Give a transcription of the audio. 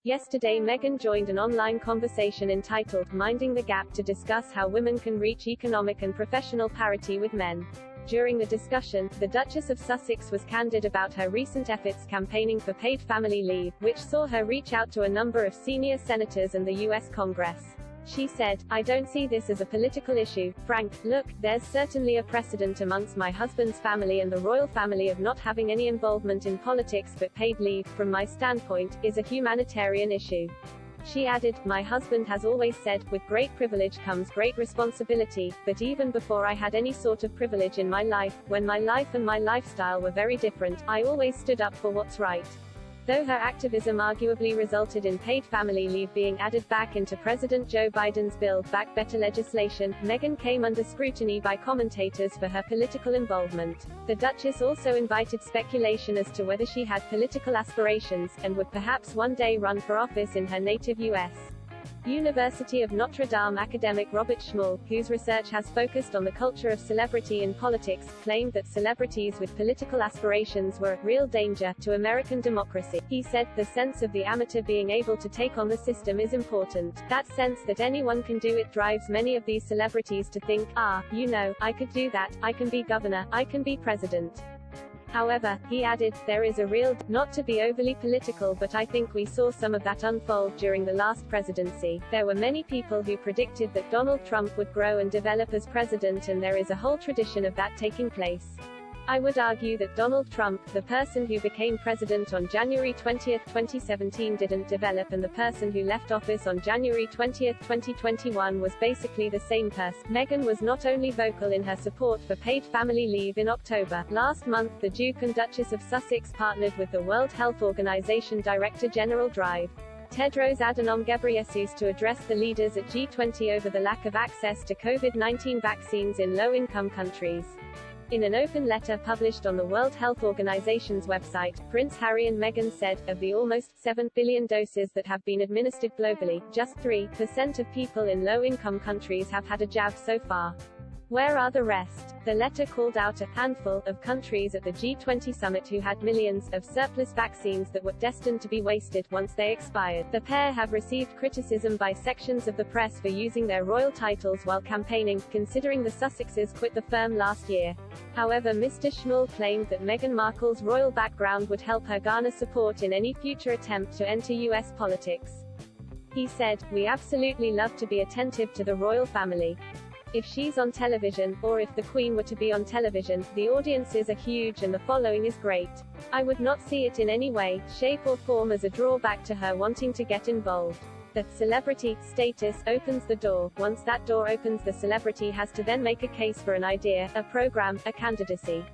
Yesterday Meghan joined an online conversation entitled, Minding the Gap, to discuss how women can reach economic and professional parity with men. During the discussion, the Duchess of Sussex was candid about her recent efforts campaigning for paid family leave, which saw her reach out to a number of senior senators and the US Congress. She said, "I don't see this as a political issue, Frank. Look, there's certainly a precedent amongst my husband's family and the royal family of not having any involvement in politics, but paid leave, from my standpoint, is a humanitarian issue." She added, "My husband has always said, with great privilege comes great responsibility, but even before I had any sort of privilege in my life, when my life and my lifestyle were very different, I always stood up for what's right." Though her activism arguably resulted in paid family leave being added back into President Joe Biden's Build Back Better legislation, Meghan came under scrutiny by commentators for her political involvement. The Duchess also invited speculation as to whether she had political aspirations, and would perhaps one day run for office in her native U.S. University of Notre Dame academic Robert Schmull, whose research has focused on the culture of celebrity in politics, claimed that celebrities with political aspirations were a real danger to American democracy. He said, "The sense of the amateur being able to take on the system is important. That sense that anyone can do it drives many of these celebrities to think, you know, I could do that, I can be governor, I can be president." However, he added, "There is a real, not to be overly political, but I think we saw some of that unfold during the last presidency. There were many people who predicted that Donald Trump would grow and develop as president, and there is a whole tradition of that taking place. I would argue that Donald Trump, the person who became president on January 20, 2017, didn't develop, and the person who left office on January 20, 2021 was basically the same person." Meghan was not only vocal in her support for paid family leave in October. Last month, the Duke and Duchess of Sussex partnered with the World Health Organization Director General Drive Tedros Adhanom Ghebreyesus to address the leaders at G20 over the lack of access to COVID-19 vaccines in low-income countries. In an open letter published on the World Health Organization's website, Prince Harry and Meghan said, of the almost 7 billion doses that have been administered globally, just 3% of people in low-income countries have had a jab so far. Where are the rest? The letter called out a handful of countries at the G20 summit who had millions of surplus vaccines that were destined to be wasted once they expired. The pair have received criticism by sections of the press for using their royal titles while campaigning, considering the Sussexes quit the firm last year. However, Mr. Schmull claimed that Meghan Markle's royal background would help her garner support in any future attempt to enter US politics. He said, "We absolutely love to be attentive to the royal family. If she's on television, or if the Queen were to be on television, the audiences are huge and the following is great. I would not see it in any way, shape or form as a drawback to her wanting to get involved. The celebrity status opens the door. Once that door opens, the celebrity has to then make a case for an idea, a program, a candidacy.